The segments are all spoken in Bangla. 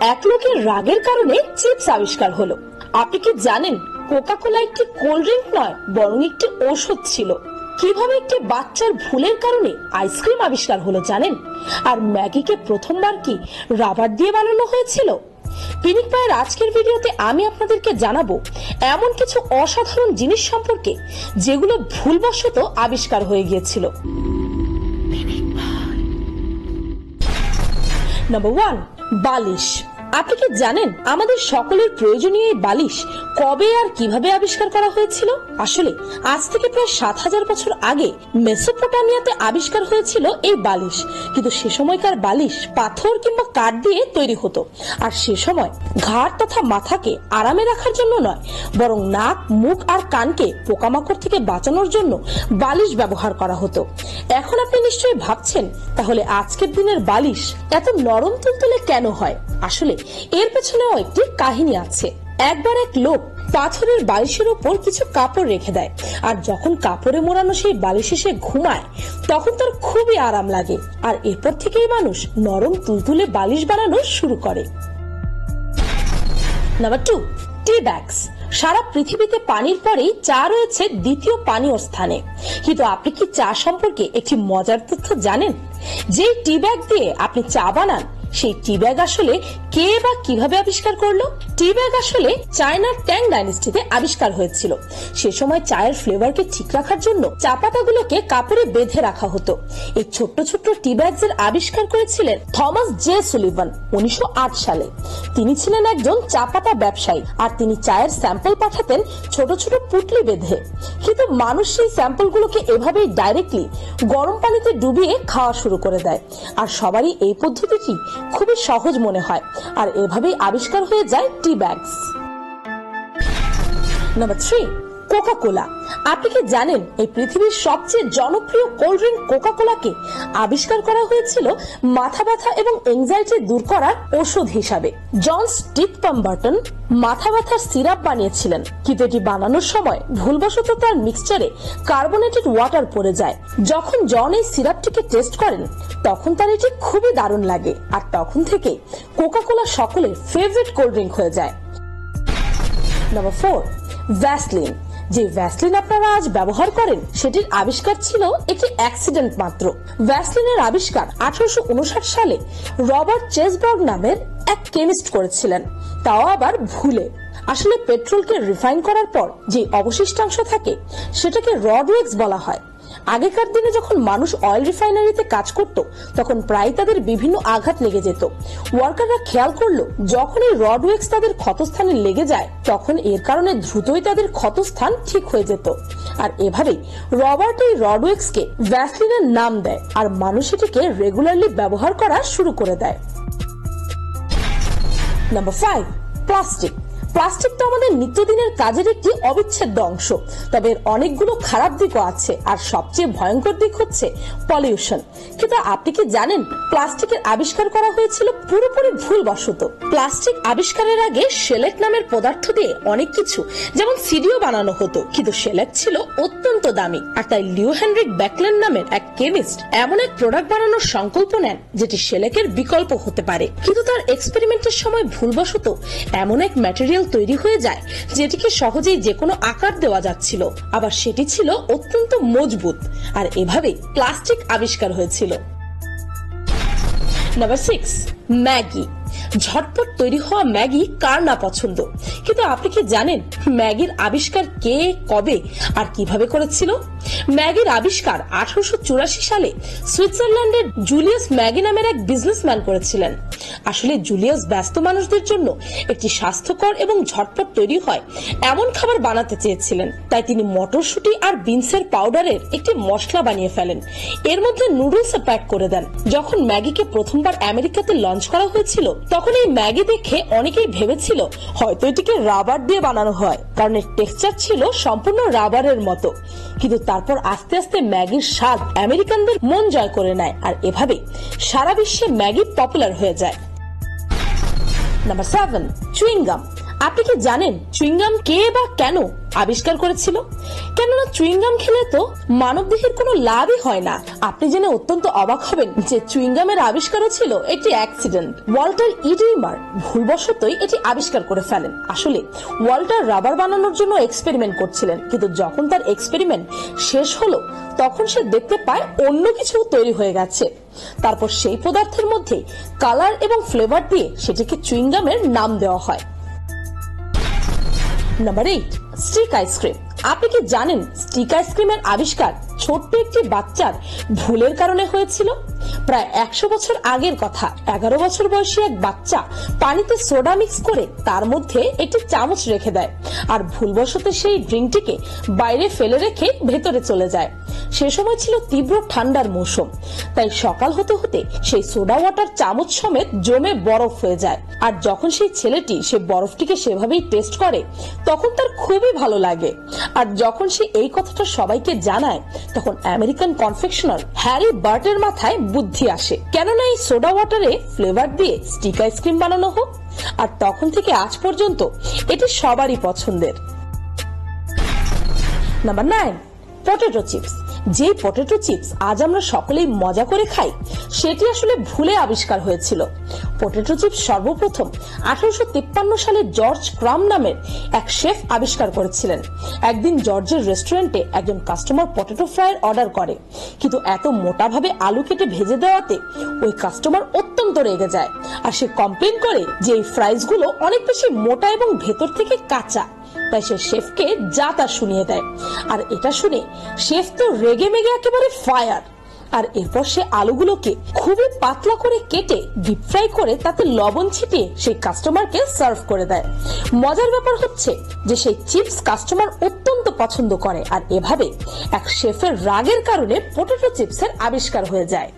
এক লোকের রাগের কারণে চিপস আবিষ্কার হলো। আপনি কি জানেন কোকা কোলা একটি কোল্ড ড্রিঙ্ক নয়, বরং একটি ঔষধ ছিল? কিভাবে একটি বাচ্চার ভুলের কারণে আইসক্রিম আবিষ্কার হলো জানেন? আর ম্যাগিকে প্রথমবার কি রাবার দিয়ে বানানো হয়েছিল? পিনিক পায়ের আজকের ভিডিওতে আমি আপনাদেরকে জানাবো এমন কিছু অসাধারণ জিনিস সম্পর্কে যেগুলো ভুলবশত আবিষ্কার হয়ে গিয়েছিল। নাম্বার 1, বালিশ। আপনি কি জানেন আমাদের সকলের প্রয়োজনীয় এই বালিশ কবে আর কিভাবে আবিষ্কার করা হয়েছিল? আসলে আজ থেকে প্রায় 7000 বছর আগে মেসোপটামিয়াতে আবিষ্কার হয়েছিল এই বালিশ। কিন্তু সে সময়কার বালিশ পাথর কিংবা কাঠ দিয়ে তৈরি হতো, আর সে সময় ঘাড় তথা মাথাকে আরামে রাখার জন্য নয়, বরং নাক, মুখ আর কানকে পোকামাকড় থেকে বাঁচানোর জন্য বালিশ ব্যবহার করা হতো। এখন আপনি নিশ্চয়ই ভাবছেন, তাহলে আজকের দিনের বালিশ এত নরম তুলতুলে কেন হয়? আসলে এর পেছনেও একটি কাহিনী আছে। একবার এক লোক পাথরের বালিশের উপর কিছু কাপড় রেখে দেয়, আর যখন কাপড়ে মোড়ানো সেই বালিশে সে ঘুমায় তখন তার খুবই আরাম লাগে, আর এরপর থেকেই মানুষ নরম তুলতুলে বালিশ বানানো শুরু করে। নাম্বার 2, টি ব্যাগস। সারা পৃথিবীতে পানির পরেই চা রয়েছে দ্বিতীয় পানীয় স্থানে। কিন্তু আপনি কি চা সম্পর্কে একটি মজার তথ্য জানেন? যে টি ব্যাগ দিয়ে আপনি চা বানান, সেই টি ব্যাগ আসলে কে বা কিভাবে আবিষ্কার করলো? টি ব্যাগ আসলে চায়নার ট্যাং ডাইনেস্টিতে আবিষ্কার হয়েছিল। সে সময় চায়ের ফ্লেভারকে ঠিক রাখার জন্য চা পাতাগুলোকে কাপড়ে বেঁধে রাখা হতো। এই ছোট্ট ছোট্ট টি ব্যাগস এর আবিষ্কার করেছিলেন থমাস জে সুলিভান 1908 সালে। তিনি ছিলেন একজন চা পাতা ব্যবসায়ী, আর তিনি চায়ের স্যাম্পল পাঠাতেন ছোট ছোট পুটলি বেঁধে। কিন্তু মানুষ সেই স্যাম্পল গুলোকে এভাবেই ডাইরেক্টলি গরম পানিতে ডুবিয়ে খাওয়া শুরু করে দেয়, আর সবারই এই পদ্ধতিটি খুবই সহজ মনে হয়, আর এভাবেই আবিষ্কার হয়ে যায় tea bags. Number 3, Coca Cola. আপনি কি জানেন এই পৃথিবীর সবচেয়ে জনপ্রিয় কোল্ড ড্রিঙ্ক কোকা কোলাকে আবিষ্কার করা হয়েছিল মাথা ব্যথা এবং এংজাইটি দূর করার ওষুধ হিসাবে? জন স্টিক পাম্বারটন মাথা ব্যথার সিরাপ বানিয়েছিলেন, কিন্তু এটি বানানোর সময় ভুলবশত তার মিক্সচারে কার্বনেটেড ওয়াটার পড়ে যায়। যখন জন এই সিরাপটিকে টেস্ট করেন তখন তার এটি খুবই দারুণ লাগে, আর তখন থেকে কোকা কোলা সকলের ফেভারিট কোল্ড ড্রিঙ্ক হয়ে যায়। Number 4, Vaseline. যে ভ্যাসলিন আপনারা আজ ব্যবহার করেন সেটির আবিষ্কার ছিল একটি অ্যাক্সিডেন্ট মাত্র। ভ্যাসলিনের আবিষ্কার 1859 সালে রবার্ট চেসবার্গ নামের এক কেমিস্ট করেছিলেন, তাও আবার ভুলে। আসলে পেট্রোলকে রিফাইন করার পর যে অবশিষ্টাংশ থাকে সেটাকে রড ওয়েক্স বলা হয়। আগেকার দিনে যখন মানুষ অয়েল রিফাইনারিতে কাজ করত তখন প্রায় তাদের বিভিন্ন আঘাত লেগে যেত। ওয়ার্কাররা খেয়াল করলো যখন এই রড ওয়েক্স তাদের ক্ষতস্থানে লেগে যায় তখন এর কারণে দ্রুতই তাদের ক্ষতস্থান ঠিক হয়ে যেত, আর এভাবেই রবার্ট এই রড ওয়েক্স কে ভ্যাসলিনের নাম দেয়, আর মানুষ এটিকে রেগুলারলি ব্যবহার করা শুরু করে দেয়। Number 5, plastic. প্লাস্টিক তো আমাদের নিত্যদিনের কাজের একটি অবিচ্ছেদ্য অংশ, তবে এর অনেকগুলো খারাপ দিকও আছে, আর সবচেয়ে ভয়ঙ্কর দিক হচ্ছে পলিউশন। কিন্তু আপনি কি জানেন প্লাস্টিকের আবিষ্কার করা হয়েছিল পুরোপুরি ভুলবশত? প্লাস্টিক আবিষ্কারের আগে শেলেক নামের পদার্থ দিয়ে অনেক কিছু, যেমন সিডিও বানানো হতো, কিন্তু শেলেক ছিল অত্যন্ত দামি, আর তাই লিও হেনরিক ব্যাকলেন নামের এক কেমিস্ট এমন এক প্রোডাক্ট বানানোর সংকল্প নেন যেটি শেলেকের বিকল্প হতে পারে। কিন্তু তার এক্সপেরিমেন্টের সময় ভুলবশত এমন এক ম্যাটেরিয়াল তৈরি হয়ে যায় যেটিকে সহজেই যে কোনো আকার দেওয়া যাচ্ছিল, আবার সেটি ছিল অত্যন্ত মজবুত, আর এভাবে প্লাস্টিক আবিষ্কার হয়েছিল। Number 6, Maggi. ঝটপট তৈরি হওয়া ম্যাগি কার না পছন্দ, কিন্তু আপনি কি জানেন ম্যাগির আবিষ্কার কে, কবে আর কিভাবে করেছিল? ম্যাগির আবিষ্কার 1884 সালে সুইজারল্যান্ডের জুলিয়াস ম্যাগি নামের এক বিজনেসম্যান করেছিলেন। আসলে জুলিয়াস ব্যস্ত মানুষদের জন্য একটি স্বাস্থ্যকর এবং ঝটপট তৈরি হয় এমন খাবার বানাতে চেয়েছিলেন, তাই তিনি মটরশুঁটি আর বিনসের পাউডারের একটি মশলা বানিয়ে ফেলেন, এর মধ্যে নুডলস প্যাক করে দেন। যখন ম্যাগিকে প্রথমবার আমেরিকাতে লঞ্চ করা হয়েছিল তখন এই ম্যাগি দেখে অনেকেই ভেবেছিল হয়তো এটিকে রাবার দিয়ে বানানো হয়, কারণ এর টেক্সচার ছিল সম্পূর্ণ রাবারের মতো। কিন্তু তারপর আস্তে আস্তে ম্যাগির স্বাদ আমেরিকানদের মন জয় করে নেয়, আর এভাবে সারা বিশ্বে ম্যাগি পপুলার হয়ে যায়। Number 7, chewing gum. আপনি কি জানেন চুইংগাম কে বা কেন আবিষ্কার করেছিল? কেননা চুইংগাম খেলে তো মানবদেহের কোনো লাভই হয় না। আপনি জেনে অত্যন্ত অবাক হবেন যে চুইংগামের আবিষ্কারও ছিল একটি অ্যাক্সিডেন্ট। ওয়াল্টার ইডিমার ভুলবশতই এটি আবিষ্কার করে ফেলেন। আসলে ওয়াল্টার রাবার বানানোর জন্য এক্সপেরিমেন্ট করছিলেন, কিন্তু যখন তার এক্সপেরিমেন্ট শেষ হলো তখন সে দেখতে পায় অন্য কিছু তৈরি হয়ে গেছে। তারপর সেই পদার্থের মধ্যে কালার এবং ফ্লেভার দিয়ে সেটিকে চুইংগামের নাম দেওয়া হয়। Number 8, stick ice cream. আপনি কি জানেন স্টিক আইসক্রিমের আবিষ্কার ছোট্ট একটি বাচ্চার ভুলের কারণে হয়েছিল? প্রায় 100 বছর আগের কথা। 11 বছর বয়সী এক বাচ্চা পানিতে সোডা মিক্স করে তার মধ্যে একটি চামচ রেখে দেয়, আর ভুলবশত সেই ড্রিঙ্কটিকে বাইরে ফেলে রেখে ভেতরে চলে যায়। সে সময় ছিল তীব্র ঠান্ডার মৌসুম, তাই সকাল হতে হতে সেই সোডা ওয়াটার চামচ সমেত জমে বরফ হয়ে যায়। আর যখন সেই ছেলেটি সে বরফটিকে সেভাবেই টেস্ট করে তখন তার খুবই ভালো লাগে। আর যখন সে এই কথাটা সবাইকে জানায় তখন আমেরিকান কনফেকশনার হ্যারি বার্টের মাথায় বুদ্ধি আসে, কেননা এই সোডা ওয়াটারে ফ্লেভার দিয়ে স্টিক আইসক্রিম বানানো হোক। আর তখন থেকে আজ পর্যন্ত এটি সবারই পছন্দের। Number 9, potato chips. যে পটেটো চিপস আজ আমরা সকলেই মজা করে খাই সেটি আসলে ভুলে আবিষ্কার হয়েছিল। পটেটো চিপস সর্বপ্রথম 1853 সালে জর্জ ক্রাম নামের এক শেফ আবিষ্কার করেছিলেন। একদিন জর্জের রেস্টুরেন্টে একজন কাস্টমার পটেটো ফ্রাইয়ের অর্ডার করে, কিন্তু এত মোটাভাবে আলু কেটে ভেজে দেওয়াতে ওই কাস্টমার অত্যন্ত রেগে যায়, আর সে কমপ্লেন করে যে এই ফ্রাইজ গুলো অনেক বেশি মোটা এবং ভেতর থেকে কাঁচা। তাই সে শেফকে যা তা শুনিয়ে দেয়, আর এটা শুনে শেফ তো রেগে মেগে একেবারে ফায়ার। আর এরপর সে আলুগুলোকে খুবই পাতলা করে কেটে ডিপ ফ্রাই করে তাতে লবণ ছিটিয়ে সেই কাস্টমারকে সার্ভ করে দেয়। মজার ব্যাপার হচ্ছে যে সেই চিপস কাস্টমার অত্যন্ত পছন্দ করে, আর এভাবে এক শেফের রাগের কারণে পটেটো চিপসের আবিষ্কার হয়ে যায়।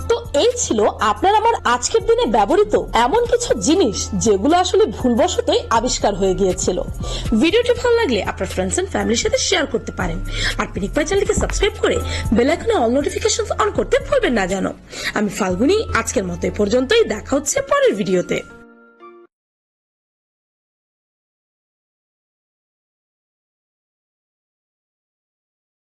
তো এই ছিল আপনার আমার আজকের দিনে ব্যবহৃত এমন কিছু জিনিস যেগুলো আসলে ভুলবশতই আবিষ্কার হয়ে গিয়েছিল। ভিডিওটি ভালো লাগলে আপনার ফ্রেন্ডস এন্ড ফ্যামিলির সাথে শেয়ার করতে পারেন, আর পিনিক পাই চ্যানেলকে সাবস্ক্রাইব করে বেল আইকনে অল নোটিফিকেশনস অন করতে ভুলবেন না যেন। আমি ফাল্গুনি, আজকের মতো এই পর্যন্তই। দেখা হচ্ছে পরের ভিডিওতে।